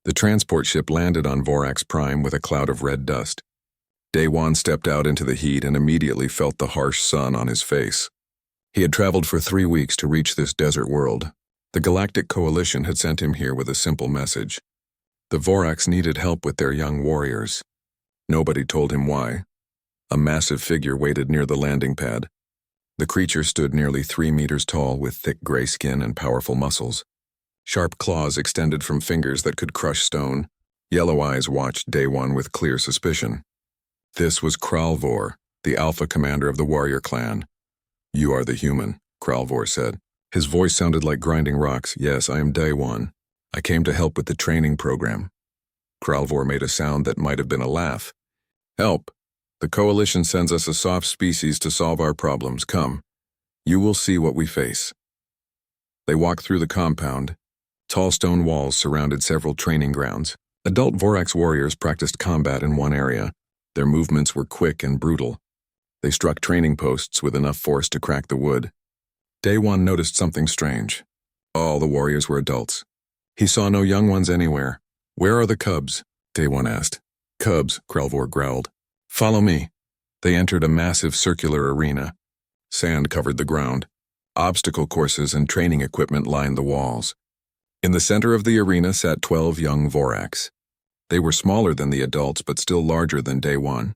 The transport ship landed on Vorax Prime with a cloud of red dust. Day-Wan stepped out into the heat and immediately felt the harsh sun on his face. He had traveled for 3 weeks to reach this desert world. The Galactic Coalition had sent him here with a simple message. The Vorax needed help with their young warriors. Nobody told him why. A massive figure waited near the landing pad. The creature stood nearly 3 meters tall with thick gray skin and powerful muscles. Sharp claws extended from fingers that could crush stone. Yellow eyes watched Day-Wan with clear suspicion. This was Kralvor, the alpha commander of the warrior clan. "You are the human," Kralvor said. His voice sounded like grinding rocks. "Yes, I am Day-Wan. I came to help with the training program." Kralvor made a sound that might have been a laugh. "Help. The Coalition sends us a soft species to solve our problems. Come. You will see what we face." They walked through the compound. Tall stone walls surrounded several training grounds. Adult Vorax warriors practiced combat in one area. Their movements were quick and brutal. They struck training posts with enough force to crack the wood. Day-Wan noticed something strange. All the warriors were adults. He saw no young ones anywhere. "Where are the cubs?" Day-Wan asked. "Cubs," Kralvor growled. "Follow me." They entered a massive circular arena. Sand covered the ground. Obstacle courses and training equipment lined the walls. In the center of the arena sat 12 young Vorax. They were smaller than the adults, but still larger than Day-Wan.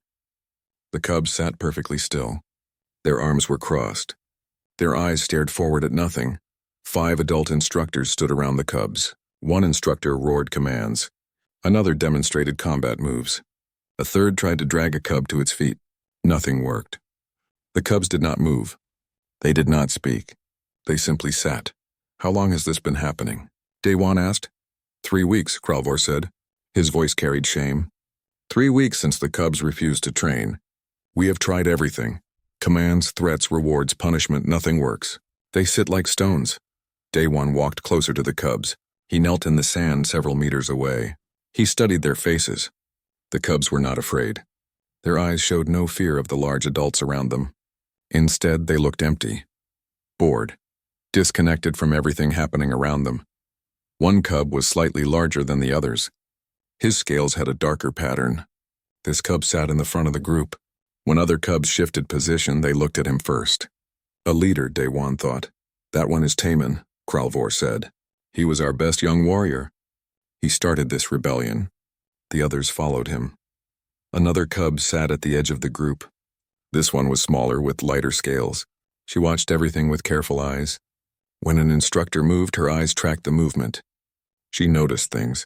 The cubs sat perfectly still. Their arms were crossed. Their eyes stared forward at nothing. 5 adult instructors stood around the cubs. One instructor roared commands. Another demonstrated combat moves. A third tried to drag a cub to its feet. Nothing worked. The cubs did not move. They did not speak. They simply sat. "How long has this been happening?" Day-Wan asked. 3 weeks, Kralvor said. His voice carried shame. 3 weeks since the cubs refused to train. We have tried everything. Commands, threats, rewards, punishment, nothing works. They sit like stones. Day-Wan walked closer to the cubs. He knelt in the sand several meters away. He studied their faces. The cubs were not afraid. Their eyes showed no fear of the large adults around them. Instead, they looked empty, bored, disconnected from everything happening around them. One cub was slightly larger than the others. His scales had a darker pattern. This cub sat in the front of the group. When other cubs shifted position, they looked at him first. A leader, Day-Wan thought. "That one is Taman," Kralvor said. "He was our best young warrior. He started this rebellion." The others followed him. Another cub sat at the edge of the group. This one was smaller with lighter scales. She watched everything with careful eyes. When an instructor moved, her eyes tracked the movement. She noticed things.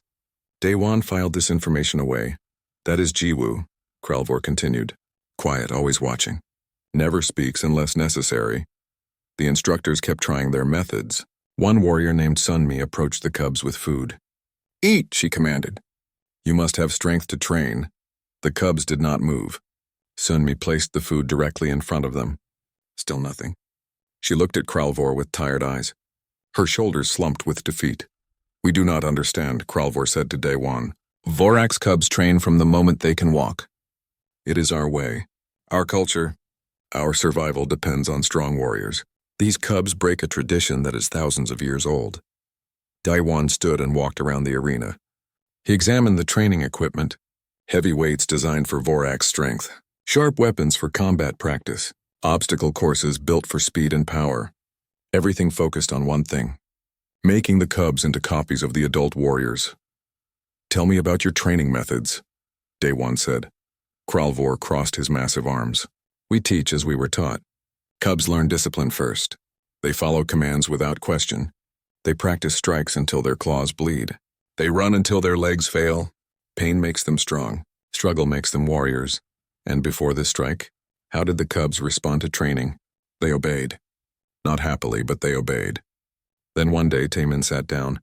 Day-Wan filed this information away. "That is Jiwoo," Kralvor continued. "Quiet, always watching. Never speaks unless necessary." The instructors kept trying their methods. One warrior named Sunmi approached the cubs with food. "Eat," she commanded. "You must have strength to train." The cubs did not move. Sunmi placed the food directly in front of them. Still nothing. She looked at Kralvor with tired eyes. Her shoulders slumped with defeat. "We do not understand," Kralvor said to Day-Wan. "Vorax cubs train from the moment they can walk. It is our way. Our culture. Our survival depends on strong warriors. These cubs break a tradition that is thousands of years old." Day-Wan stood and walked around the arena. He examined the training equipment. Heavy weights designed for Vorax strength. Sharp weapons for combat practice. Obstacle courses built for speed and power. Everything focused on one thing: making the cubs into copies of the adult warriors. "Tell me about your training methods," Day-Wan said. Kralvor crossed his massive arms. "We teach as we were taught. Cubs learn discipline first. They follow commands without question. They practice strikes until their claws bleed. They run until their legs fail. Pain makes them strong. Struggle makes them warriors. And before this strike, how did the cubs respond to training? They obeyed. Not happily, but they obeyed." Then one day Taman sat down.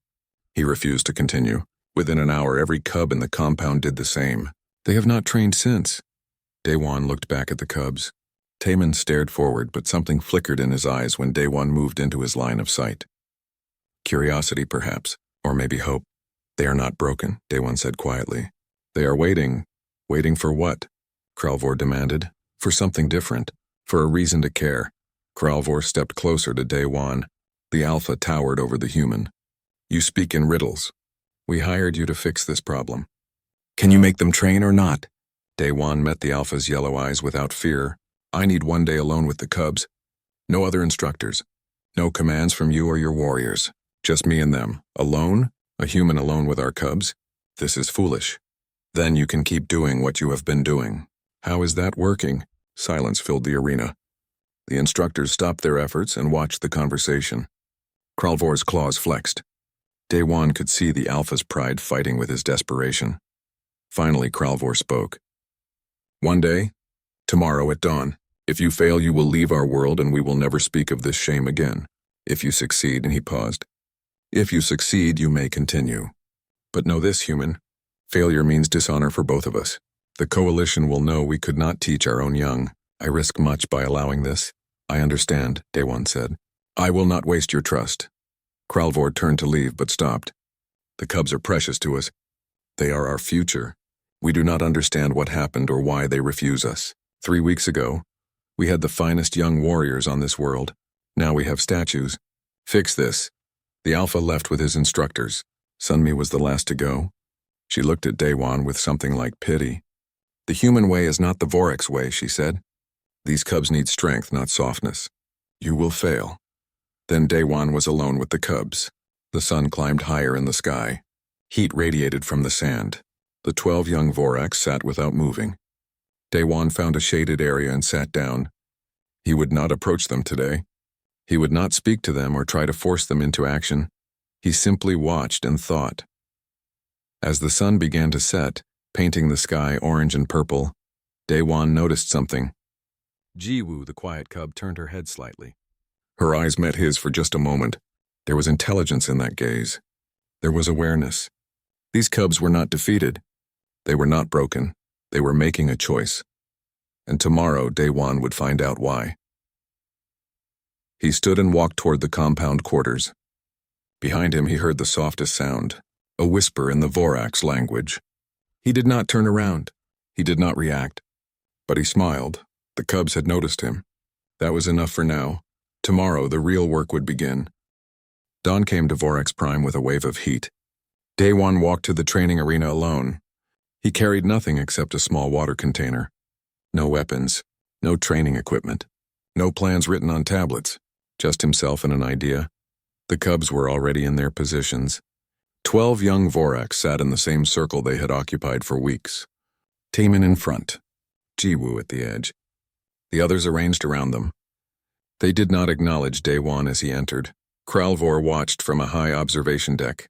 He refused to continue. Within an hour, every cub in the compound did the same. "They have not trained since." Day-Wan looked back at the cubs. Taman stared forward, but something flickered in his eyes when Day-Wan moved into his line of sight. Curiosity, perhaps, or maybe hope. "They are not broken," Day-Wan said quietly. "They are waiting." "Waiting for what?" Kralvor demanded. "For something different. For a reason to care." Kralvor stepped closer to Day-Wan. The alpha towered over the human. "You speak in riddles. We hired you to fix this problem. Can you make them train or not? Day1 met the Alpha's yellow eyes without fear. I need one day alone with the cubs. No other instructors. No commands from you or your warriors. Just me and them. Alone? A human alone with our cubs? This is foolish. Then you can keep doing what you have been doing. How is that working? Silence filled the arena. The instructors stopped their efforts and watched the conversation. Kralvor's claws flexed. Day1 could see the Alpha's pride fighting with his desperation. Finally, Kralvor spoke. One day, tomorrow at dawn. If you fail, you will leave our world and we will never speak of this shame again. If you succeed, and he paused. If you succeed, you may continue. But know this, human. Failure means dishonor for both of us. The coalition will know we could not teach our own young. I risk much by allowing this. I understand, Day1 said. I will not waste your trust. Kralvor turned to leave but stopped. The cubs are precious to us. They are our future. We do not understand what happened or why they refuse us. 3 weeks ago, we had the finest young warriors on this world. Now we have statues. Fix this. The Alpha left with his instructors. Sunmi was the last to go. She looked at Day1 with something like pity. The human way is not the Vorax way, she said. These cubs need strength, not softness. You will fail. Then Day1 was alone with the cubs. The sun climbed higher in the sky. Heat radiated from the sand. The 12 young Vorax sat without moving. Day1 found a shaded area and sat down. He would not approach them today. He would not speak to them or try to force them into action. He simply watched and thought. As the sun began to set, painting the sky orange and purple, Day1 noticed something. Jiwoo, the quiet cub, turned her head slightly. Her eyes met his for just a moment. There was intelligence in that gaze. There was awareness. These cubs were not defeated. They were not broken. They were making a choice. And tomorrow, Day1 would find out why. He stood and walked toward the compound quarters. Behind him, he heard the softest sound, a whisper in the Vorax language. He did not turn around. He did not react. But he smiled. The cubs had noticed him. That was enough for now. Tomorrow, the real work would begin. Dawn came to Vorax Prime with a wave of heat. Day1 walked to the training arena alone. He carried nothing except a small water container. No weapons, no training equipment, no plans written on tablets, just himself and an idea. The cubs were already in their positions. 12 young Vorax sat in the same circle they had occupied for weeks. Taemin in front, Jiwoo at the edge. The others arranged around them. They did not acknowledge Day1 as he entered. Kralvor watched from a high observation deck.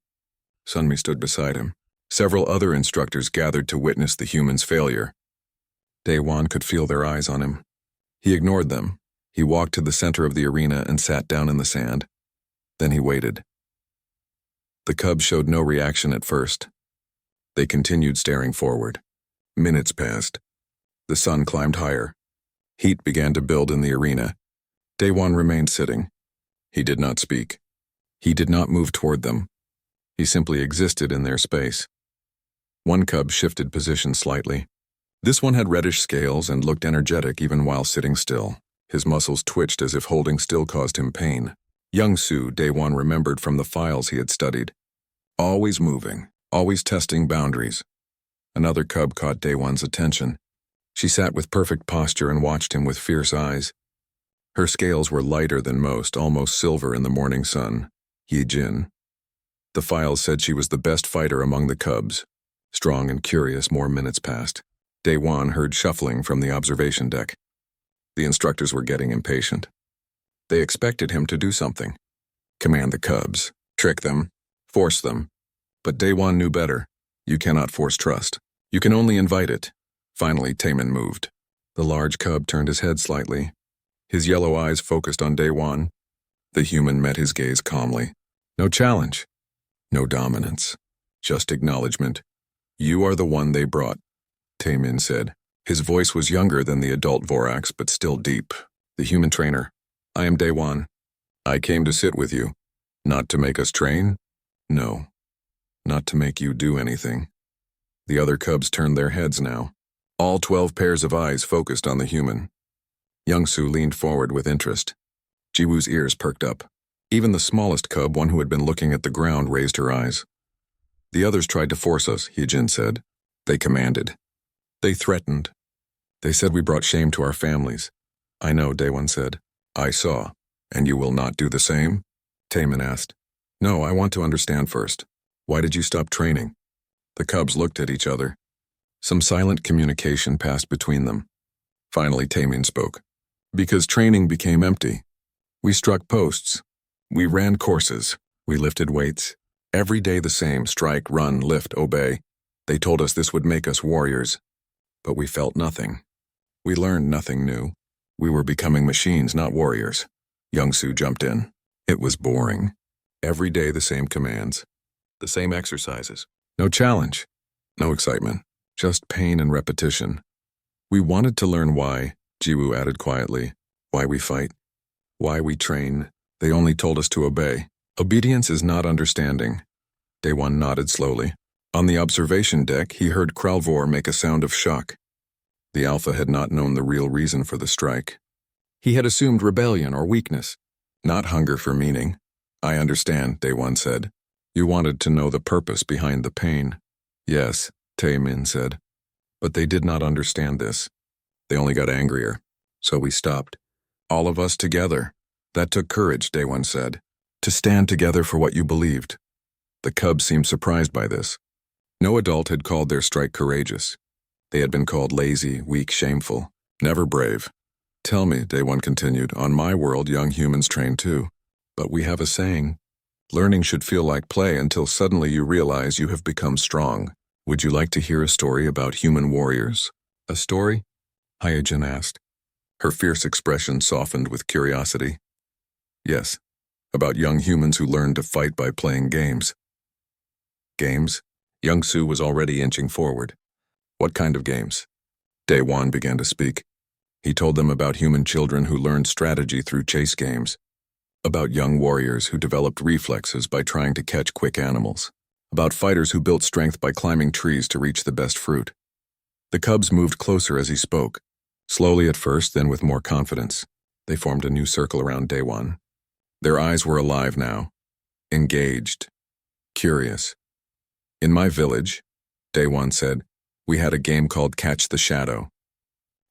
Sunmi stood beside him. Several other instructors gathered to witness the human's failure. Day1 could feel their eyes on him. He ignored them. He walked to the center of the arena and sat down in the sand. Then he waited. The cubs showed no reaction at first. They continued staring forward. Minutes passed. The sun climbed higher. Heat began to build in the arena. Day1 remained sitting. He did not speak. He did not move toward them. He simply existed in their space. One cub shifted position slightly. This one had reddish scales and looked energetic even while sitting still. His muscles twitched as if holding still caused him pain. Young Su, Day1 remembered from the files he had studied. Always moving, always testing boundaries. Another cub caught Day1's attention. She sat with perfect posture and watched him with fierce eyes. Her scales were lighter than most, almost silver in the morning sun. Yi-Jin. The files said she was the best fighter among the cubs. Strong and curious, more minutes passed. Day1 heard shuffling from the observation deck. The instructors were getting impatient. They expected him to do something. Command the cubs, trick them, force them. But Day1 knew better. You cannot force trust. You can only invite it. Finally, Taemin moved. The large cub turned his head slightly. His yellow eyes focused on Day1. The human met his gaze calmly. No challenge. No dominance. Just acknowledgement. You are the one they brought, Taemin said. His voice was younger than the adult Vorax, but still deep. The human trainer. I am Day1. I came to sit with you. Not to make us train? No. Not to make you do anything. The other cubs turned their heads now. All 12 pairs of eyes focused on the human. Youngsu leaned forward with interest. Jiwoo's ears perked up. Even the smallest cub, one who had been looking at the ground, raised her eyes. The others tried to force us, Hyejin said. They commanded. They threatened. They said we brought shame to our families. I know, Daewon said. I saw. And you will not do the same? Taemin asked. No, I want to understand first. Why did you stop training? The cubs looked at each other. Some silent communication passed between them. Finally, Taemin spoke. Because training became empty. We struck posts. We ran courses. We lifted weights. Every day the same, strike, run, lift, obey. They told us this would make us warriors. But we felt nothing. We learned nothing new. We were becoming machines, not warriors. Young-soo jumped in. It was boring. Every day the same commands. The same exercises. No challenge. No excitement. Just pain and repetition. We wanted to learn why, Jiwoo added quietly. Why we fight. Why we train. They only told us to obey. Obedience is not understanding. Daewon nodded slowly. On the observation deck, he heard Kralvor make a sound of shock. The Alpha had not known the real reason for the strike. He had assumed rebellion or weakness, not hunger for meaning. I understand, Daewon said. You wanted to know the purpose behind the pain. Yes, Taemin said. But they did not understand this. They only got angrier. So we stopped. All of us together. That took courage, Daewon said. To stand together for what you believed. The cubs seemed surprised by this. No adult had called their strike courageous. They had been called lazy, weak, shameful, never brave. Tell me, Daewon continued, on my world young humans train too. But we have a saying. Learning should feel like play until suddenly you realize you have become strong. Would you like to hear a story about human warriors? A story? Hyejin asked. Her fierce expression softened with curiosity. Yes, about young humans who learned to fight by playing games. Games? Young-soo was already inching forward. What kind of games? Daewon began to speak. He told them about human children who learned strategy through chase games. About young warriors who developed reflexes by trying to catch quick animals. About fighters who built strength by climbing trees to reach the best fruit. The cubs moved closer as he spoke. Slowly at first, then with more confidence. They formed a new circle around Daewon. Their eyes were alive now. Engaged. Curious. In my village, Daewon said, we had a game called Catch the Shadow.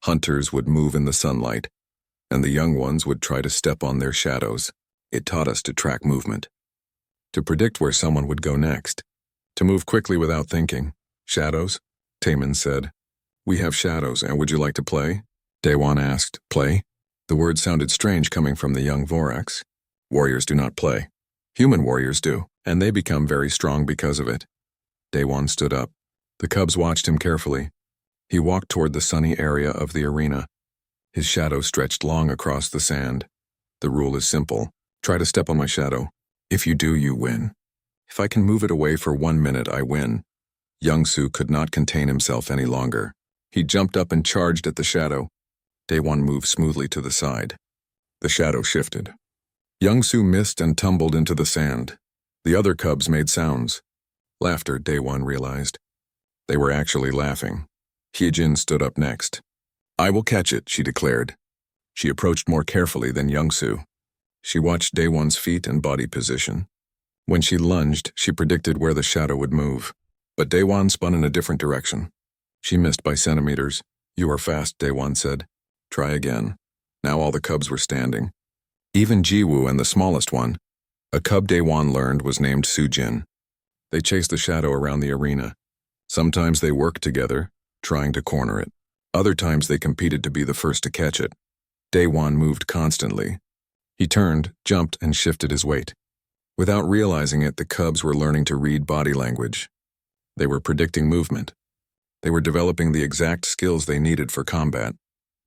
Hunters would move in the sunlight, and the young ones would try to step on their shadows. It taught us to track movement. To predict where someone would go next. To move quickly without thinking. Shadows? Taemin said. We have shadows, and would you like to play? Daewon asked. Play? The word sounded strange coming from the young Vorax. Warriors do not play. Human warriors do, and they become very strong because of it. Daewon stood up. The cubs watched him carefully. He walked toward the sunny area of the arena. His shadow stretched long across the sand. The rule is simple. Try to step on my shadow. If you do, you win. If I can move it away for 1 minute, I win. Young-soo could not contain himself any longer. He jumped up and charged at the shadow. Daewon moved smoothly to the side. The shadow shifted. Young-soo missed and tumbled into the sand. The other cubs made sounds. Laughter, Daewon realized. They were actually laughing. Hyejin stood up next. I will catch it, she declared. She approached more carefully than Young-soo. She watched Daewon's feet and body position. When she lunged, she predicted where the shadow would move. But Daewon spun in a different direction. She missed by centimeters. You are fast, Daewon said. Try again. Now all the cubs were standing. Even Jiwoo and the smallest one. A cub Daewon learned was named Sujin. They chased the shadow around the arena. Sometimes they worked together, trying to corner it. Other times they competed to be the first to catch it. Daewon moved constantly. He turned, jumped, and shifted his weight. Without realizing it, the cubs were learning to read body language. They were predicting movement. They were developing the exact skills they needed for combat,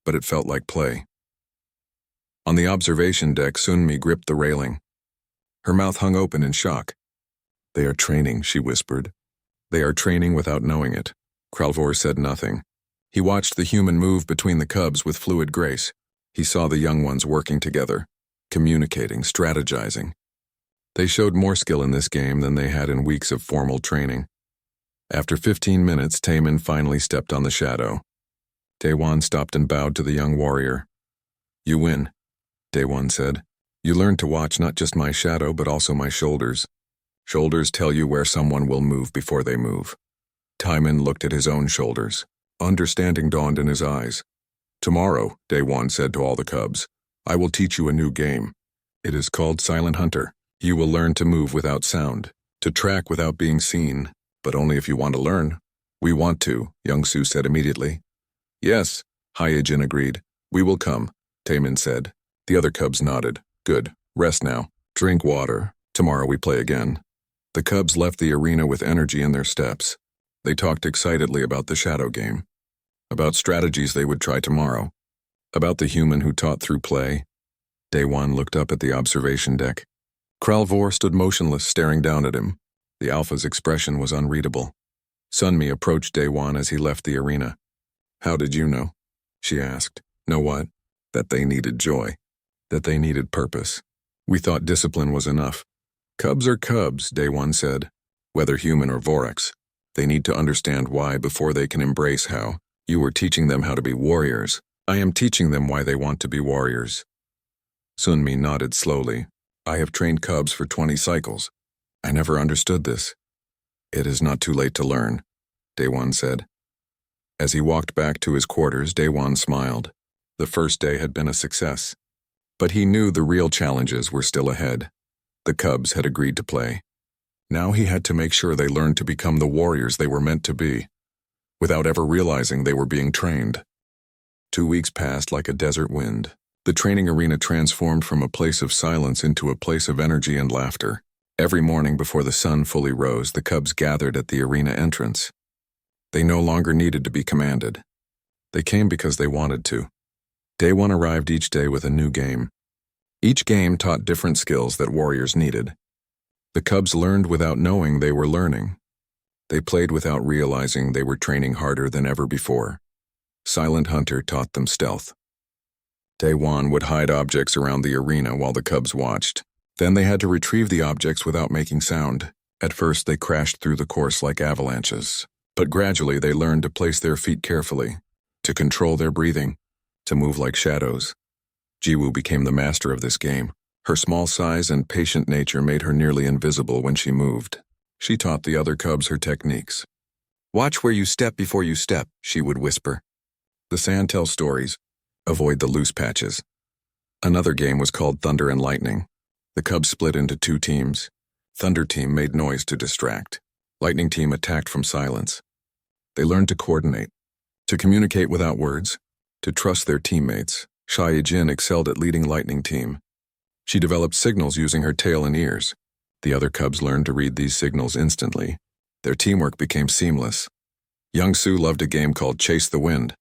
but it felt like play. On the observation deck, Sunmi gripped the railing. Her mouth hung open in shock. They are training, she whispered. They are training without knowing it. Kralvor said nothing. He watched the human move between the cubs with fluid grace. He saw the young ones working together, communicating, strategizing. They showed more skill in this game than they had in weeks of formal training. After 15 minutes, Taemin finally stepped on the shadow. Daewon stopped and bowed to the young warrior. You win, Daewon said. You learned to watch not just my shadow, but also my shoulders. Shoulders tell you where someone will move before they move. Timon looked at his own shoulders. Understanding dawned in his eyes. Tomorrow, Day One said to all the cubs, I will teach you a new game. It is called Silent Hunter. You will learn to move without sound, to track without being seen, but only if you want to learn. We want to, Young-Soo said immediately. Yes, Hyejin agreed. We will come, Taemin said. The other cubs nodded. Good. Rest now. Drink water. Tomorrow we play again. The cubs left the arena with energy in their steps. They talked excitedly about the shadow game, about strategies they would try tomorrow, about the human who taught through play. Daewon looked up at the observation deck. Kralvor stood motionless, staring down at him. The Alpha's expression was unreadable. Sunmi approached Daewon as he left the arena. How did you know? She asked. Know what? That they needed joy. That they needed purpose. We thought discipline was enough. Cubs are cubs, Daewon said. Whether human or Vorax. They need to understand why before they can embrace how. You were teaching them how to be warriors. I am teaching them why they want to be warriors. Sunmi nodded slowly. I have trained cubs for 20 cycles. I never understood this. It is not too late to learn, Daewon said. As he walked back to his quarters, Daewon smiled. The first day had been a success. But he knew the real challenges were still ahead. The cubs had agreed to play. Now he had to make sure they learned to become the warriors they were meant to be, without ever realizing they were being trained. 2 weeks passed like a desert wind. The training arena transformed from a place of silence into a place of energy and laughter. Every morning before the sun fully rose, the cubs gathered at the arena entrance. They no longer needed to be commanded. They came because they wanted to. Day one arrived each day with a new game. Each game taught different skills that warriors needed. The cubs learned without knowing they were learning. They played without realizing they were training harder than ever before. Silent Hunter taught them stealth. Daewon would hide objects around the arena while the cubs watched. Then they had to retrieve the objects without making sound. At first they crashed through the course like avalanches. But gradually they learned to place their feet carefully, to control their breathing, to move like shadows. Jiwoo became the master of this game. Her small size and patient nature made her nearly invisible when she moved. She taught the other cubs her techniques. Watch where you step before you step, she would whisper. The sand tells stories. Avoid the loose patches. Another game was called Thunder and Lightning. The cubs split into 2 teams. Thunder team made noise to distract. Lightning team attacked from silence. They learned to coordinate, to communicate without words, to trust their teammates. Shai Jin excelled at leading Lightning team. She developed signals using her tail and ears. The other cubs learned to read these signals instantly. Their teamwork became seamless. Young-Soo loved a game called Chase the Wind.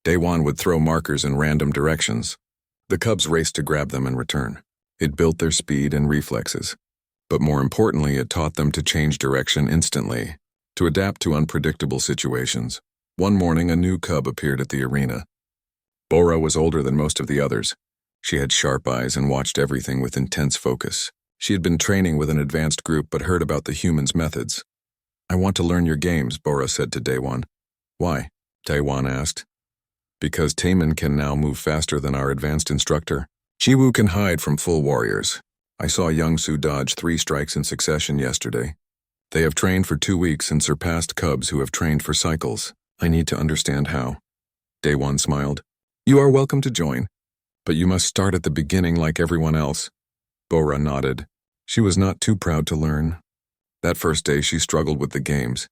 Daewon would throw markers in random directions. The cubs raced to grab them and return. It built their speed and reflexes. But more importantly, it taught them to change direction instantly, to adapt to unpredictable situations. One morning, a new cub appeared at the arena. Bora was older than most of the others. She had sharp eyes and watched everything with intense focus. She had been training with an advanced group but heard about the humans' methods. I want to learn your games, Bora said to Daewon. Why? Daewon asked. Because Taemin can now move faster than our advanced instructor. Jiwoo can hide from full warriors. I saw Young-Soo dodge 3 strikes in succession yesterday. They have trained for 2 weeks and surpassed cubs who have trained for cycles. I need to understand how. Daewon smiled. You are welcome to join, but you must start at the beginning like everyone else. Bora nodded. She was not too proud to learn. That first day she struggled with the games.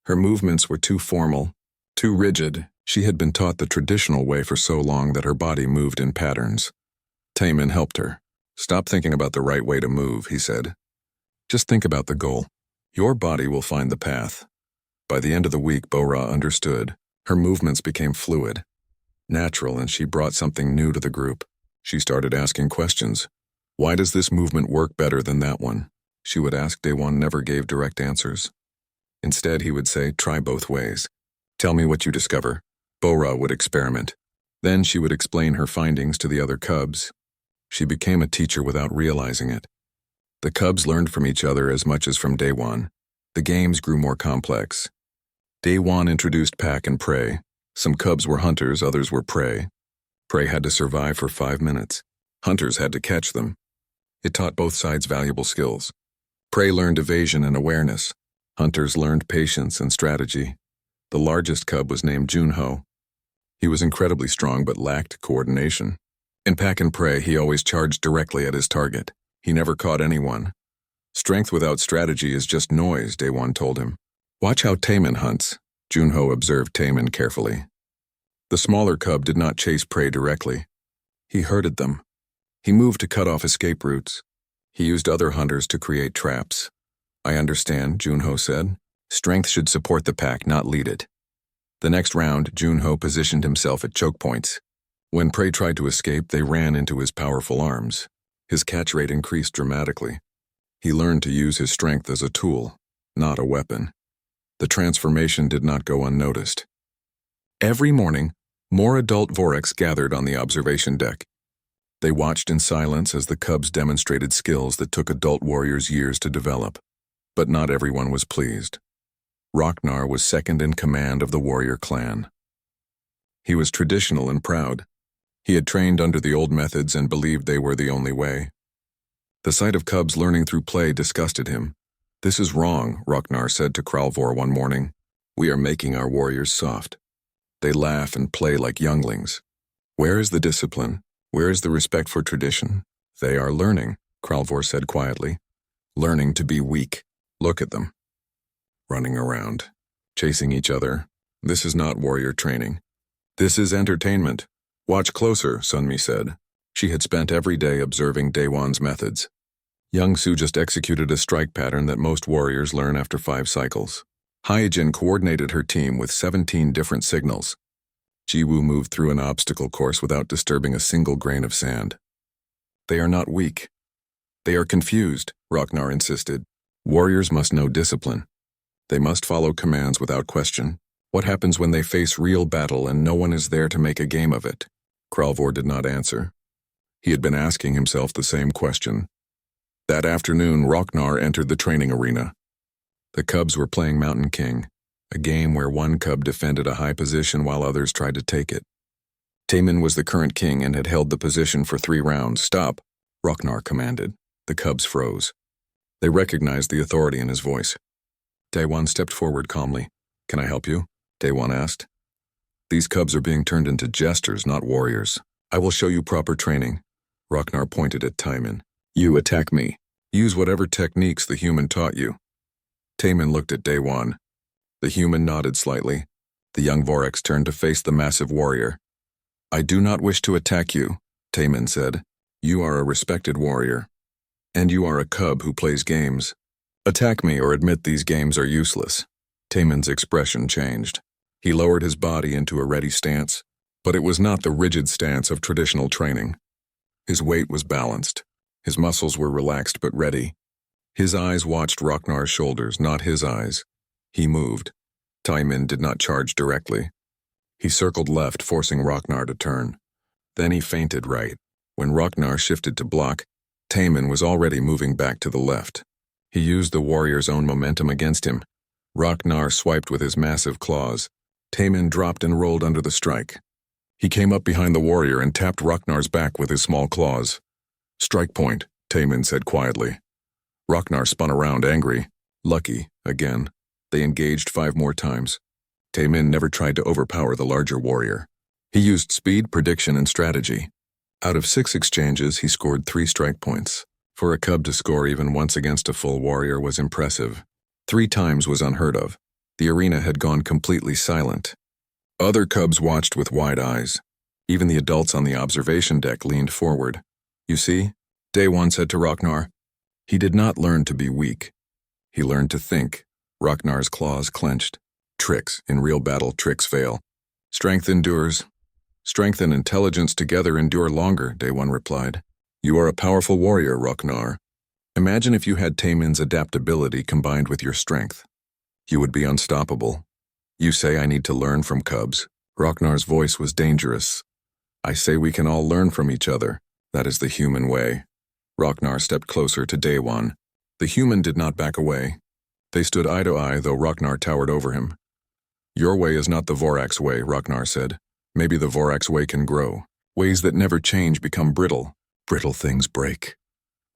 Her movements were too formal, too rigid. She had been taught the traditional way for so long that her body moved in patterns. Taemin helped her. Stop thinking about the right way to move, he said. Just think about the goal. Your body will find the path. By the end of the week, Bora understood. Her movements became fluid, natural, and she brought something new to the group. She started asking questions. Why does this movement work better than that one? She would ask. Daewon never gave direct answers. Instead, he would say, try both ways. Tell me what you discover. Bora would experiment. Then she would explain her findings to the other cubs. She became a teacher without realizing it. The cubs learned from each other as much as from Daewon. The games grew more complex. Daewon introduced pack and prey. Some cubs were hunters, others were prey. Prey had to survive for 5 minutes. Hunters had to catch them. It taught both sides valuable skills. Prey learned evasion and awareness. Hunters learned patience and strategy. The largest cub was named Junho. He was incredibly strong but lacked coordination. In pack and prey, he always charged directly at his target. He never caught anyone. Strength without strategy is just noise, Daewon told him. Watch how Taemin hunts, Junho observed Taemin carefully. The smaller cub did not chase prey directly. He herded them. He moved to cut off escape routes. He used other hunters to create traps. I understand, Junho said. Strength should support the pack, not lead it. The next round, Junho positioned himself at choke points. When prey tried to escape, they ran into his powerful arms. His catch rate increased dramatically. He learned to use his strength as a tool, not a weapon. The transformation did not go unnoticed. Every morning, more adult Vorax gathered on the observation deck. They watched in silence as the cubs demonstrated skills that took adult warriors years to develop. But not everyone was pleased. Roknar was second in command of the warrior clan. He was traditional and proud. He had trained under the old methods and believed they were the only way. The sight of cubs learning through play disgusted him. This is wrong, Roknar said to Kralvor one morning. We are making our warriors soft. They laugh and play like younglings. Where is the discipline? Where is the respect for tradition? They are learning, Kralvor said quietly. Learning to be weak. Look at them. Running around, chasing each other. This is not warrior training. This is entertainment. Watch closer, Sunmi said. She had spent every day observing Daewon's methods. Young Su just executed a strike pattern that most warriors learn after 5 cycles. Hyojin coordinated her team with 17 different signals. Jiwoo moved through an obstacle course without disturbing a single grain of sand. They are not weak. They are confused, Roknar insisted. Warriors must know discipline. They must follow commands without question. What happens when they face real battle and no one is there to make a game of it? Kralvor did not answer. He had been asking himself the same question. That afternoon, Roknar entered the training arena. The cubs were playing Mountain King, a game where one cub defended a high position while others tried to take it. Taemin was the current king and had held the position for 3 rounds. Stop, Roknar commanded. The cubs froze. They recognized the authority in his voice. Daewon stepped forward calmly. Can I help you? Daewon asked. These cubs are being turned into jesters, not warriors. I will show you proper training. Roknar pointed at Taemin. You attack me. Use whatever techniques the human taught you. Taemin looked at Daewon. The human nodded slightly. The young Vorax turned to face the massive warrior. I do not wish to attack you, Taemin said. You are a respected warrior. And you are a cub who plays games. Attack me or admit these games are useless. Taemin's expression changed. He lowered his body into a ready stance, but it was not the rigid stance of traditional training. His weight was balanced. His muscles were relaxed but ready. His eyes watched Roknar's shoulders, not his eyes. He moved. Taemin did not charge directly. He circled left, forcing Roknar to turn. Then he feinted right. When Roknar shifted to block, Taemin was already moving back to the left. He used the warrior's own momentum against him. Roknar swiped with his massive claws. Taemin dropped and rolled under the strike. He came up behind the warrior and tapped Roknar's back with his small claws. Strike point, Taemin said quietly. Roknar spun around, angry. Lucky, again. They engaged 5 more times. Taemin never tried to overpower the larger warrior. He used speed, prediction, and strategy. Out of 6 exchanges, he scored 3 strike points. For a cub to score even once against a full warrior was impressive. 3 times was unheard of. The arena had gone completely silent. Other cubs watched with wide eyes. Even the adults on the observation deck leaned forward. You see, Daewon said to Roknar. He did not learn to be weak. He learned to think. Roknar's claws clenched. Tricks. In real battle, tricks fail. Strength endures. Strength and intelligence together endure longer, Daewon replied. You are a powerful warrior, Roknar. Imagine if you had Taemin's adaptability combined with your strength. You would be unstoppable. You say I need to learn from cubs. Roknar's voice was dangerous. I say we can all learn from each other. That is the human way. Roknar stepped closer to Daewon. The human did not back away. They stood eye to eye, though Roknar towered over him. Your way is not the Vorax way, Roknar said. Maybe the Vorax way can grow. Ways that never change become brittle. Brittle things break.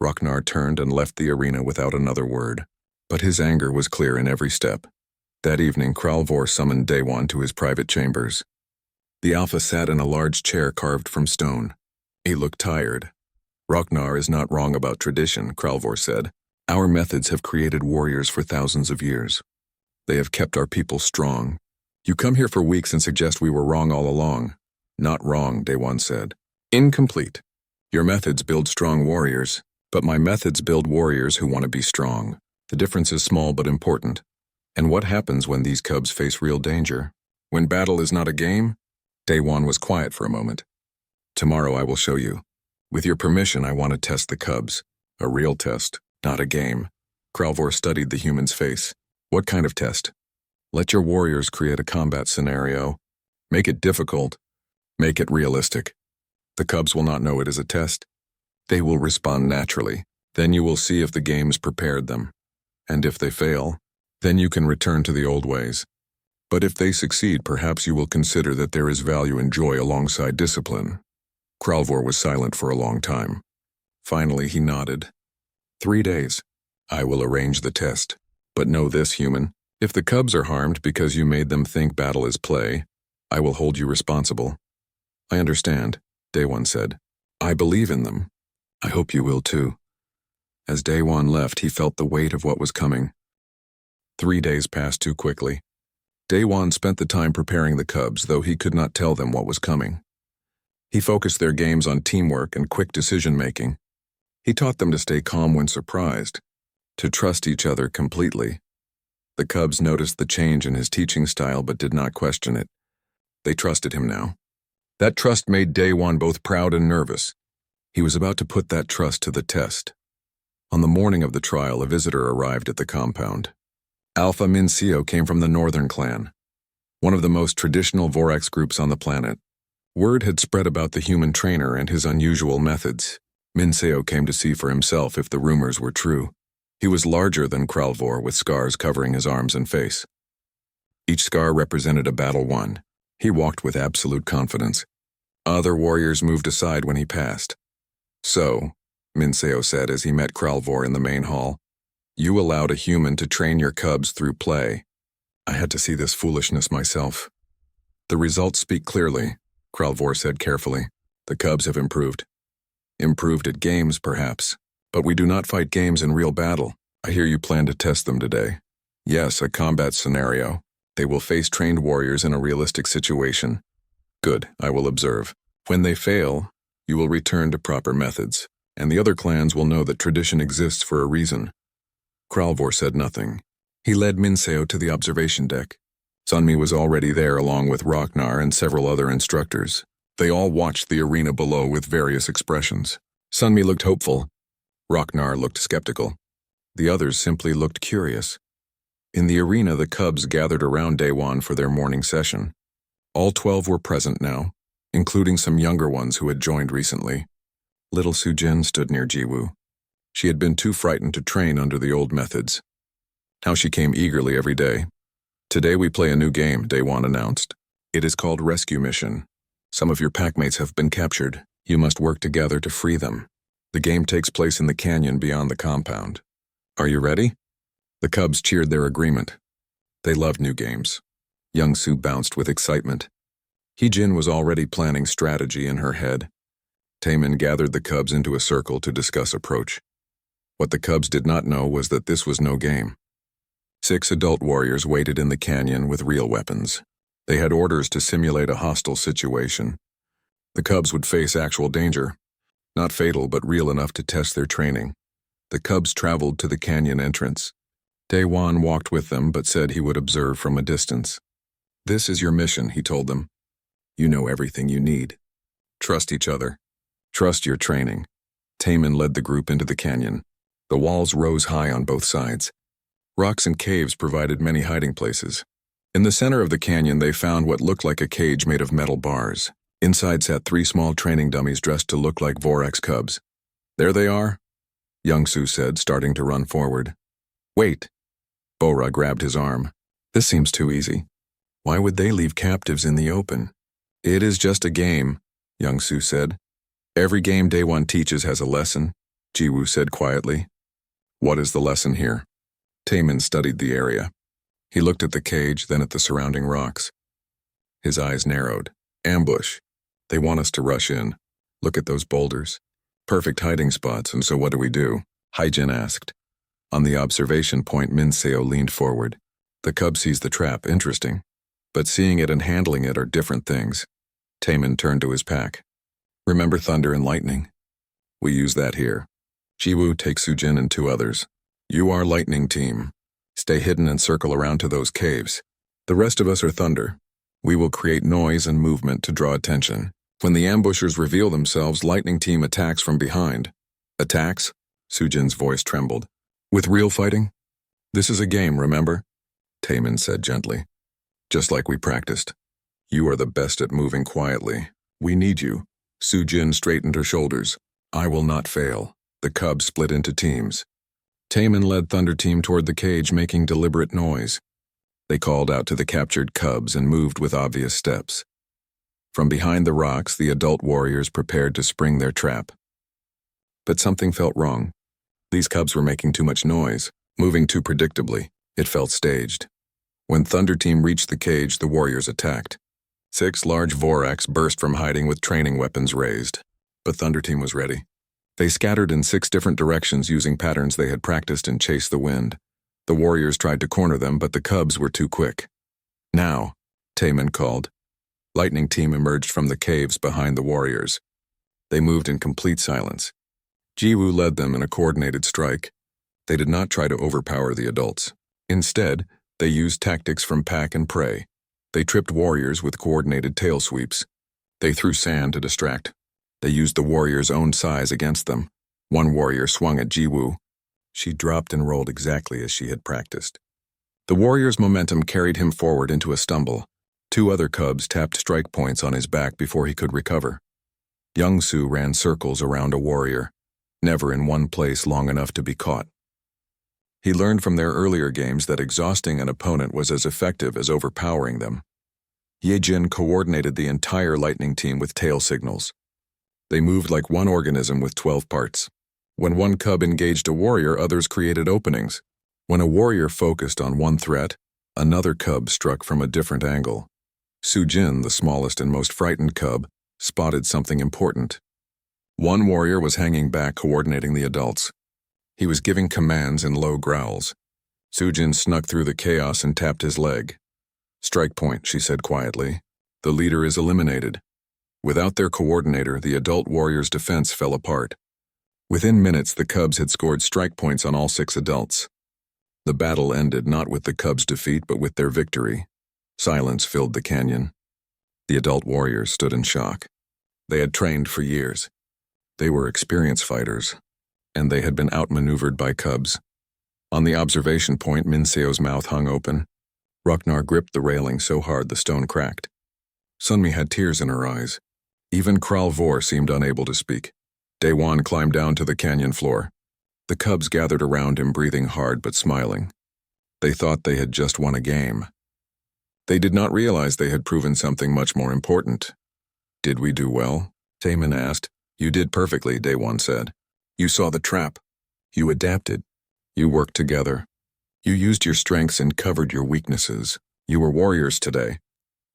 Ragnar turned and left the arena without another word, but his anger was clear in every step. That evening, Kralvor summoned Daewon to his private chambers. The Alpha sat in a large chair carved from stone. He looked tired. Ragnar is not wrong about tradition, Kralvor said. Our methods have created warriors for thousands of years. They have kept our people strong. You come here for weeks and suggest we were wrong all along. Not wrong, Daewon said. Incomplete. Your methods build strong warriors, but my methods build warriors who want to be strong. The difference is small but important. And what happens when these cubs face real danger? When battle is not a game? Daewon was quiet for a moment. Tomorrow I will show you. With your permission, I want to test the cubs. A real test, not a game. Kralvor studied the human's face. What kind of test? Let your warriors create a combat scenario. Make it difficult. Make it realistic. The cubs will not know it is a test. They will respond naturally. Then you will see if the games prepared them. And if they fail, then you can return to the old ways. But if they succeed, perhaps you will consider that there is value and joy alongside discipline. Kralvor was silent for a long time. Finally, he nodded. 3 days. I will arrange the test. But know this, human. If the cubs are harmed because you made them think battle is play, I will hold you responsible. I understand, Daewon said. I believe in them. I hope you will too. As Daewon left, he felt the weight of what was coming. 3 days passed too quickly. Daewon spent the time preparing the cubs, though he could not tell them what was coming. He focused their games on teamwork and quick decision-making. He taught them to stay calm when surprised, to trust each other completely. The cubs noticed the change in his teaching style but did not question it. They trusted him now. That trust made Daewon both proud and nervous. He was about to put that trust to the test. On the morning of the trial, a visitor arrived at the compound. Alpha Minseo came from the Northern Clan, one of the most traditional Vorax groups on the planet. Word had spread about the human trainer and his unusual methods. Minseo came to see for himself if the rumors were true. He was larger than Kralvor, with scars covering his arms and face. Each scar represented a battle won. He walked with absolute confidence. Other warriors moved aside when he passed. So, Minseo said as he met Kralvor in the main hall, you allowed a human to train your cubs through play. I had to see this foolishness myself. The results speak clearly, Kralvor said carefully. The cubs have improved. Improved at games, perhaps. But we do not fight games in real battle. I hear you plan to test them today. Yes, a combat scenario. They will face trained warriors in a realistic situation. Good, I will observe. When they fail, you will return to proper methods, and the other clans will know that tradition exists for a reason. Kralvor said nothing. He led Minseo to the observation deck. Sunmi was already there along with Ragnar and several other instructors. They all watched the arena below with various expressions. Sunmi looked hopeful. Ragnar looked skeptical. The others simply looked curious. In the arena, the cubs gathered around Daewon for their morning session. All 12 were present now, including some younger ones who had joined recently. Little Sujin stood near Jiwoo. She had been too frightened to train under the old methods. Now she came eagerly every day. Today we play a new game, Daewon announced. It is called Rescue Mission. Some of your packmates have been captured. You must work together to free them. The game takes place in the canyon beyond the compound. Are you ready? The cubs cheered their agreement. They loved new games. Young-soo bounced with excitement. Hee-jin was already planning strategy in her head. Taemin gathered the cubs into a circle to discuss approach. What the cubs did not know was that this was no game. 6 adult warriors waited in the canyon with real weapons. They had orders to simulate a hostile situation. The cubs would face actual danger. Not fatal, but real enough to test their training. The cubs traveled to the canyon entrance. Daewon walked with them, but said he would observe from a distance. This is your mission, he told them. You know everything you need. Trust each other. Trust your training. Taemin led the group into the canyon. The walls rose high on both sides. Rocks and caves provided many hiding places. In the center of the canyon, they found what looked like a cage made of metal bars. Inside sat 3 small training dummies dressed to look like Vorax cubs. There they are, Young-soo said, starting to run forward. Wait. Bora grabbed his arm. This seems too easy. Why would they leave captives in the open? It is just a game, Young-soo said. Every game Daewon teaches has a lesson. Jiwoo said quietly. What is the lesson here? Taemin studied the area. He looked at the cage, then at the surrounding rocks. His eyes narrowed. Ambush. They want us to rush in. Look at those boulders. Perfect hiding spots, and so what do we do? Haijin asked. On the observation point, Minseo leaned forward. The cub sees the trap, interesting. But seeing it and handling it are different things. Taemin turned to his pack. Remember thunder and lightning? We use that here. Jiwoo, take Sujin and 2 others. You are lightning team. Stay hidden and circle around to those caves. The rest of us are thunder. We will create noise and movement to draw attention. When the ambushers reveal themselves, lightning team attacks from behind. Attacks? Sujin's voice trembled. With real fighting? This is a game, remember? Taemin said gently. Just like we practiced. You are the best at moving quietly. We need you. Sujin straightened her shoulders. I will not fail. The cubs split into teams. Taemin led Thunder Team toward the cage, making deliberate noise. They called out to the captured cubs and moved with obvious steps. From behind the rocks, the adult warriors prepared to spring their trap. But something felt wrong. These cubs were making too much noise, moving too predictably. It felt staged. When Thunder Team reached the cage, the warriors attacked. 6 large Vorax burst from hiding with training weapons raised. But Thunder Team was ready. They scattered in 6 different directions using patterns they had practiced and chased the wind. The warriors tried to corner them, but the cubs were too quick. Now, Taemin called. Lightning Team emerged from the caves behind the warriors. They moved in complete silence. Jiwoo led them in a coordinated strike. They did not try to overpower the adults. Instead, they used tactics from pack and prey. They tripped warriors with coordinated tail sweeps. They threw sand to distract. They used the warrior's own size against them. One warrior swung at Jiwoo. She dropped and rolled exactly as she had practiced. The warrior's momentum carried him forward into a stumble. 2 other cubs tapped strike points on his back before he could recover. Young-soo ran circles around a warrior, never in one place long enough to be caught. He learned from their earlier games that exhausting an opponent was as effective as overpowering them. Yejin coordinated the entire lightning team with tail signals. They moved like one organism with 12 parts. When one cub engaged a warrior, others created openings. When a warrior focused on one threat, another cub struck from a different angle. Sujin, the smallest and most frightened cub, spotted something important. One warrior was hanging back, coordinating the adults. He was giving commands in low growls. Sujin snuck through the chaos and tapped his leg. Strike point, she said quietly. The leader is eliminated. Without their coordinator, the adult warrior's defense fell apart. Within minutes, the cubs had scored strike points on all 6 adults. The battle ended not with the cubs' defeat, but with their victory. Silence filled the canyon. The adult warriors stood in shock. They had trained for years. They were experienced fighters, and they had been outmaneuvered by cubs. On the observation point, Minseo's mouth hung open. Ruknar gripped the railing so hard the stone cracked. Sunmi had tears in her eyes. Even Kralvor seemed unable to speak. Daewon climbed down to the canyon floor. The cubs gathered around him, breathing hard but smiling. They thought they had just won a game. They did not realize they had proven something much more important. Did we do well? Taemin asked. You did perfectly, Daewon said. You saw the trap. You adapted. You worked together. You used your strengths and covered your weaknesses. You were warriors today.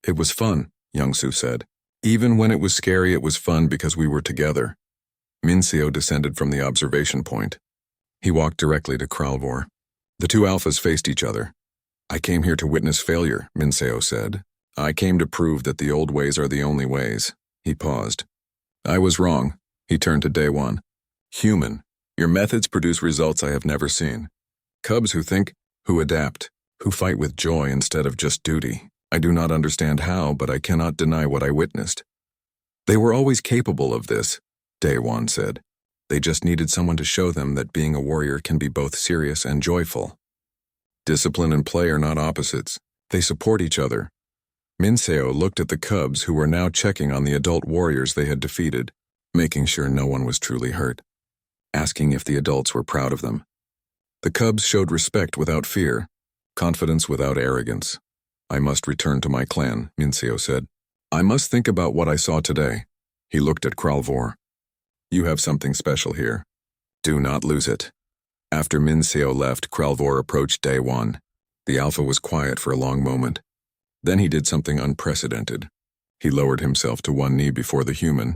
It was fun, Youngsoo said. Even when it was scary, it was fun because we were together. Minseo descended from the observation point. He walked directly to Kralvor. The 2 alphas faced each other. I came here to witness failure, Minseo said. I came to prove that the old ways are the only ways. He paused. I was wrong. He turned to Daewon. Human, your methods produce results I have never seen. Cubs who think, who adapt, who fight with joy instead of just duty. I do not understand how, but I cannot deny what I witnessed. They were always capable of this, Daewon said. They just needed someone to show them that being a warrior can be both serious and joyful. Discipline and play are not opposites. They support each other. Minseo looked at the cubs who were now checking on the adult warriors they had defeated, making sure no one was truly hurt, asking if the adults were proud of them. The cubs showed respect without fear, confidence without arrogance. I must return to my clan, Minseo said. I must think about what I saw today. He looked at Kralvor. You have something special here. Do not lose it. After Min Seo left, Kralvor approached Day One. The Alpha was quiet for a long moment. Then he did something unprecedented. He lowered himself to one knee before the human.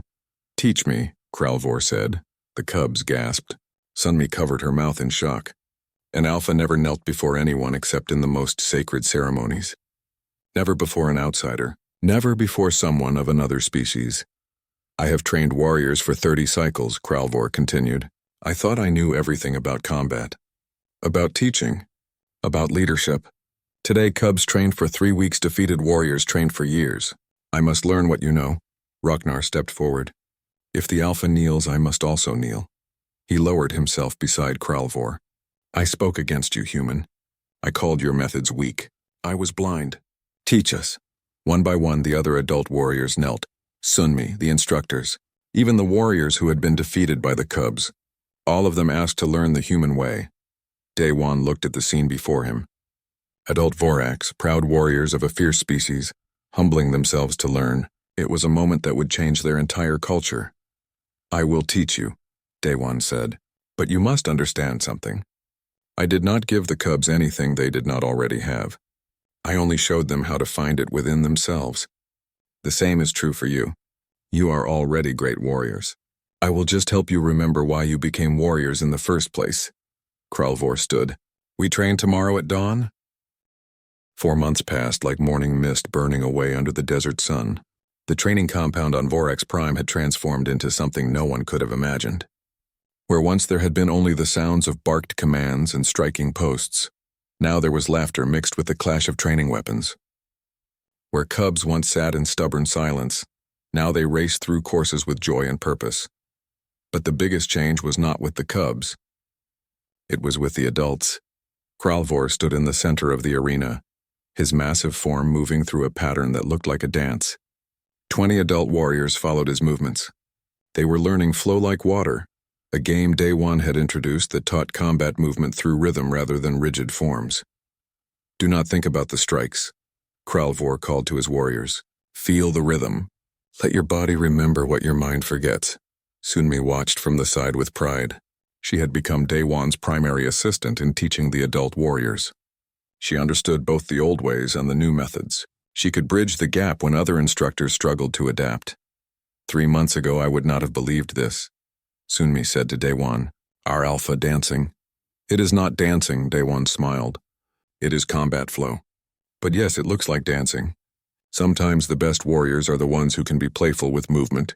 Teach me, Kralvor said. The cubs gasped. Sunmi covered her mouth in shock. An Alpha never knelt before anyone except in the most sacred ceremonies. Never before an outsider. Never before someone of another species. I have trained warriors for 30 cycles, Kralvor continued. I thought I knew everything about combat. About teaching. About leadership. Today, cubs trained for 3 weeks defeated warriors trained for years. I must learn what you know. Ragnar stepped forward. If the Alpha kneels, I must also kneel. He lowered himself beside Kralvor. I spoke against you, human. I called your methods weak. I was blind. Teach us. One by one, the other adult warriors knelt. Sunmi, the instructors, even the warriors who had been defeated by the cubs. All of them asked to learn the human way. Daewon looked at the scene before him. Adult Vorax, proud warriors of a fierce species, humbling themselves to learn. It was a moment that would change their entire culture. I will teach you, Daewon said, but you must understand something. I did not give the cubs anything they did not already have. I only showed them how to find it within themselves. The same is true for you. You are already great warriors. I will just help you remember why you became warriors in the first place. Kralvor stood. We train tomorrow at dawn? 4 months passed like morning mist burning away under the desert sun. The training compound on Vorax Prime had transformed into something no one could have imagined. Where once there had been only the sounds of barked commands and striking posts, now there was laughter mixed with the clash of training weapons. Where cubs once sat in stubborn silence, now they raced through courses with joy and purpose. But the biggest change was not with the cubs. It was with the adults. Kralvor stood in the center of the arena, his massive form moving through a pattern that looked like a dance. 20 adult warriors followed his movements. They were learning flow like water, a game Day One had introduced that taught combat movement through rhythm rather than rigid forms. Do not think about the strikes, Kralvor called to his warriors. Feel the rhythm. Let your body remember what your mind forgets. Sunmi watched from the side with pride. She had become Daewon's primary assistant in teaching the adult warriors. She understood both the old ways and the new methods. She could bridge the gap when other instructors struggled to adapt. 3 months ago, I would not have believed this, Sunmi said to Daewon. Our Alpha dancing. It is not dancing, Daewon smiled. It is combat flow. But yes, it looks like dancing. Sometimes the best warriors are the ones who can be playful with movement.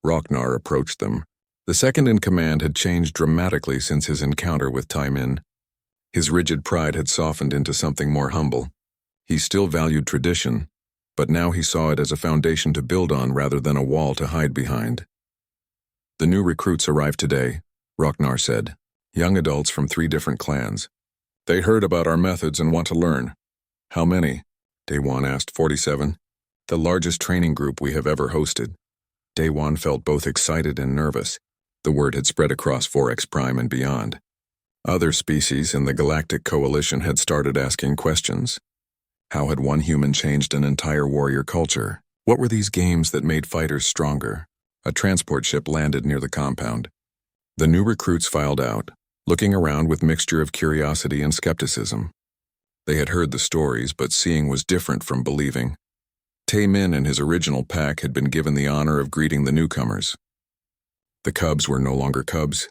Ragnar approached them. The second in command had changed dramatically since his encounter with Taimin. His rigid pride had softened into something more humble. He still valued tradition, but now he saw it as a foundation to build on rather than a wall to hide behind. The new recruits arrived today, Ragnar said. Young adults from 3 different clans. They heard about our methods and want to learn. How many? Daewon asked. 47. The largest training group we have ever hosted. Daewon felt both excited and nervous. The word had spread across Vorax Prime and beyond. Other species in the Galactic Coalition had started asking questions. How had one human changed an entire warrior culture? What were these games that made fighters stronger? A transport ship landed near the compound. The new recruits filed out, looking around with mixture of curiosity and skepticism. They had heard the stories, but seeing was different from believing. Taemin and his original pack had been given the honor of greeting the newcomers. The cubs were no longer cubs.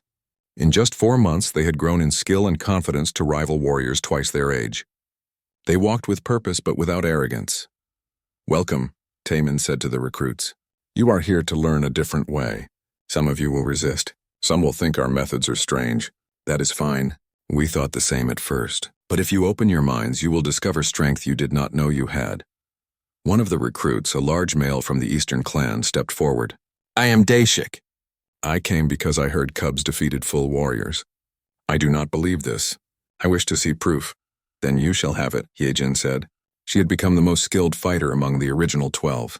In just 4 months, they had grown in skill and confidence to rival warriors twice their age. They walked with purpose but without arrogance. Welcome, Taemin said to the recruits. You are here to learn a different way. Some of you will resist. Some will think our methods are strange. That is fine. We thought the same at first. But if you open your minds, you will discover strength you did not know you had. One of the recruits, a large male from the Eastern clan, stepped forward. I am Daeshik. I came because I heard cubs defeated full warriors. I do not believe this. I wish to see proof. Then you shall have it, Hyejin said. She had become the most skilled fighter among the original 12.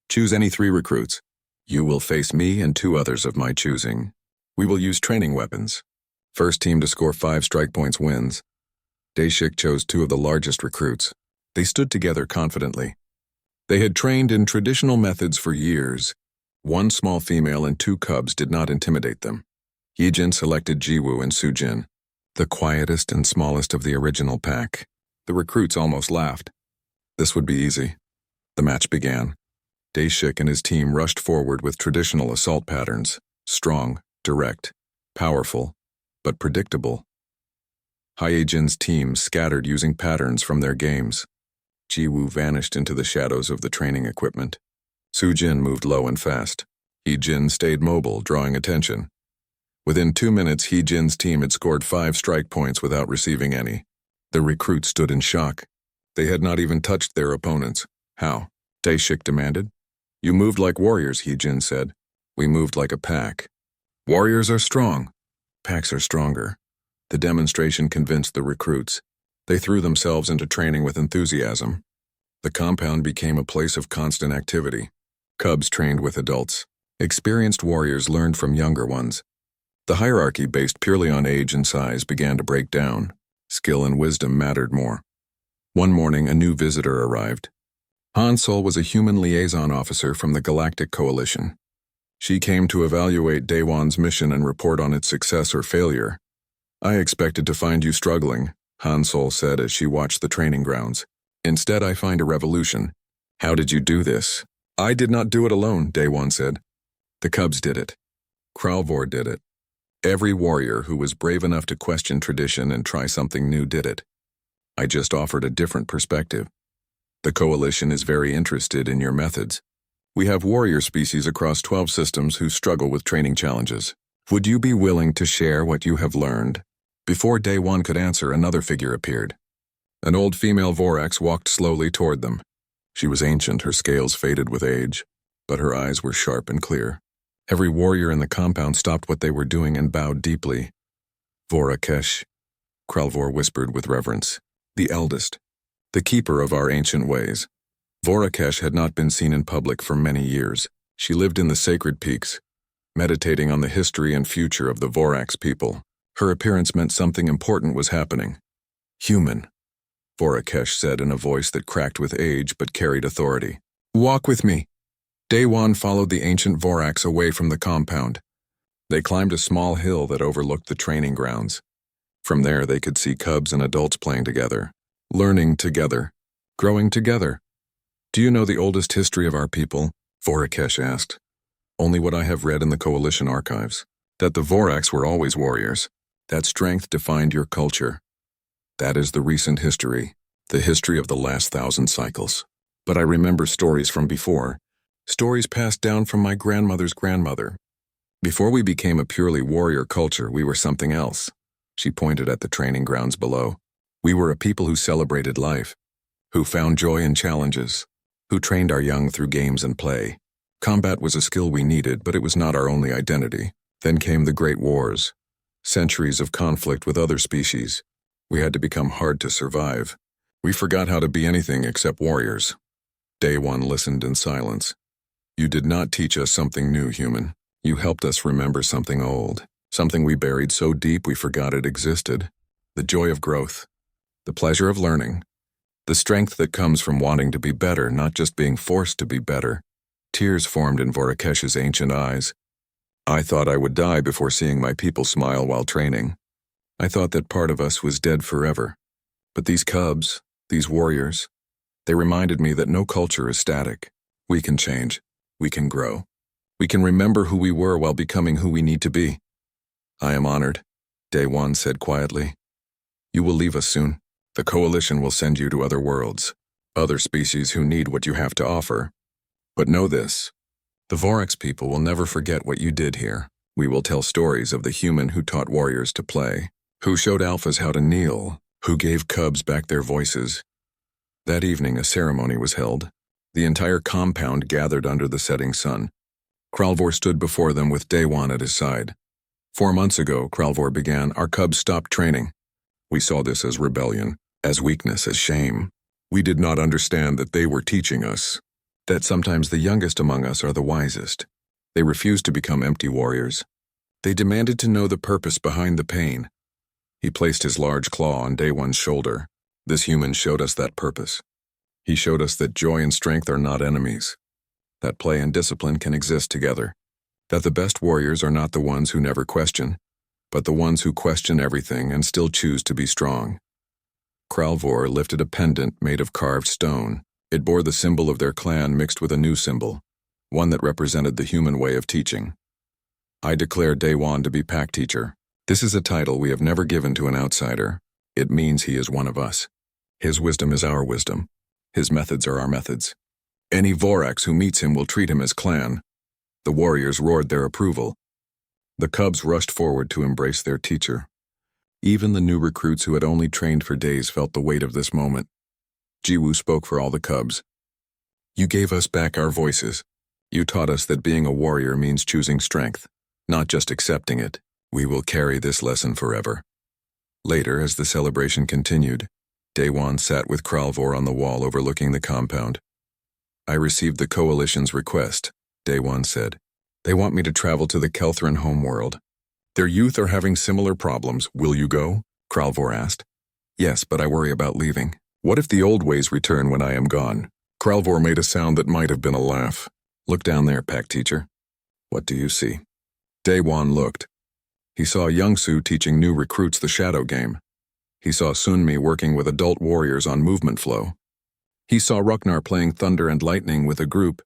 Choose any 3 recruits. You will face me and 2 others of my choosing. We will use training weapons. First team to score 5 strike points wins. Daeshik chose 2 of the largest recruits. They stood together confidently. They had trained in traditional methods for years. 1 small female and 2 cubs did not intimidate them. Yijin selected Jiwoo and Sujin, the quietest and smallest of the original pack. The recruits almost laughed. This would be easy. The match began. Daeshik and his team rushed forward with traditional assault patterns, strong, direct, powerful, but predictable. Hyejin's team scattered using patterns from their games. Jiwoo vanished into the shadows of the training equipment. Sujin moved low and fast. Heejin stayed mobile, drawing attention. Within 2 minutes, Heejin's team had scored 5 strike points without receiving any. The recruits stood in shock. They had not even touched their opponents. How? Daeshik demanded. You moved like warriors, Heejin said. We moved like a pack. Warriors are strong. Packs are stronger. The demonstration convinced the recruits. They threw themselves into training with enthusiasm. The compound became a place of constant activity. Cubs trained with adults. Experienced warriors learned from younger ones. The hierarchy based purely on age and size began to break down. Skill and wisdom mattered more. One morning, a new visitor arrived. Han Sol was a human liaison officer from the Galactic Coalition. She came to evaluate Daewon's mission and report on its success or failure. I expected to find you struggling, Han Sol said as she watched the training grounds. Instead, I find a revolution. How did you do this? I did not do it alone, Daewon said. The Cubs did it. Kralvor did it. Every warrior who was brave enough to question tradition and try something new did it. I just offered a different perspective. The Coalition is very interested in your methods. We have warrior species across 12 systems who struggle with training challenges. Would you be willing to share what you have learned? Before Daewon could answer, another figure appeared. An old female Vorax walked slowly toward them. She was ancient, her scales faded with age, but her eyes were sharp and clear. Every warrior in the compound stopped what they were doing and bowed deeply. Vorakesh, Kralvor whispered with reverence. The eldest, the keeper of our ancient ways. Vorakesh had not been seen in public for many years. She lived in the sacred peaks, meditating on the history and future of the Vorax people. Her appearance meant something important was happening. Human, Vorakesh said in a voice that cracked with age but carried authority. Walk with me. Daewon followed the ancient Vorax away from the compound. They climbed a small hill that overlooked the training grounds. From there, they could see cubs and adults playing together, learning together, growing together. Do you know the oldest history of our people? Vorakesh asked. Only what I have read in the Coalition archives. That the Vorax were always warriors. That strength defined your culture. That is the recent history, the history of the last 1,000 cycles. But I remember stories from before. Stories passed down from my grandmother's grandmother. Before we became a purely warrior culture, we were something else. She pointed at the training grounds below. We were a people who celebrated life, who found joy in challenges, who trained our young through games and play. Combat was a skill we needed, but it was not our only identity. Then came the Great Wars, centuries of conflict with other species. We had to become hard to survive. We forgot how to be anything except warriors. Daewon listened in silence. You did not teach us something new, human. You helped us remember something old, something we buried so deep we forgot it existed. The joy of growth, the pleasure of learning, the strength that comes from wanting to be better, not just being forced to be better. Tears formed in Vorakesh's ancient eyes. I thought I would die before seeing my people smile while training. I thought that part of us was dead forever. But these cubs, these warriors, they reminded me that no culture is static. We can change. We can grow. We can remember who we were while becoming who we need to be. I am honored, Daewon said quietly. You will leave us soon. The Coalition will send you to other worlds, other species who need what you have to offer. But know this, the Vorax people will never forget what you did here. We will tell stories of the human who taught warriors to play, who showed alphas how to kneel, who gave cubs back their voices. That evening, a ceremony was held. The entire compound gathered under the setting sun. Kralvor stood before them with Daewon at his side. 4 months ago, Kralvor began, our cubs stopped training. We saw this as rebellion, as weakness, as shame. We did not understand that they were teaching us, that sometimes the youngest among us are the wisest. They refused to become empty warriors. They demanded to know the purpose behind the pain. He placed his large claw on Daewon's shoulder. This human showed us that purpose. He showed us that joy and strength are not enemies, that play and discipline can exist together, that the best warriors are not the ones who never question, but the ones who question everything and still choose to be strong. Kralvor lifted a pendant made of carved stone. It bore the symbol of their clan mixed with a new symbol, one that represented the human way of teaching. I declare Daewon to be Pack Teacher. This is a title we have never given to an outsider. It means he is one of us. His wisdom is our wisdom. His methods are our methods. Any Vorax who meets him will treat him as clan. The warriors roared their approval. The cubs rushed forward to embrace their teacher. Even the new recruits who had only trained for days felt the weight of this moment. Jiwoo spoke for all the cubs. You gave us back our voices. You taught us that being a warrior means choosing strength, not just accepting it. We will carry this lesson forever. Later, as the celebration continued, Daewon sat with Kralvor on the wall overlooking the compound. I received the Coalition's request, Daewon said. They want me to travel to the Kelthran homeworld. Their youth are having similar problems. Will you go? Kralvor asked. Yes, but I worry about leaving. What if the old ways return when I am gone? Kralvor made a sound that might have been a laugh. Look down there, Pack Teacher. What do you see? Daewon looked. He saw Youngsu teaching new recruits the shadow game. He saw Sunmi working with adult warriors on movement flow. He saw Ruknar playing Thunder and Lightning with a group,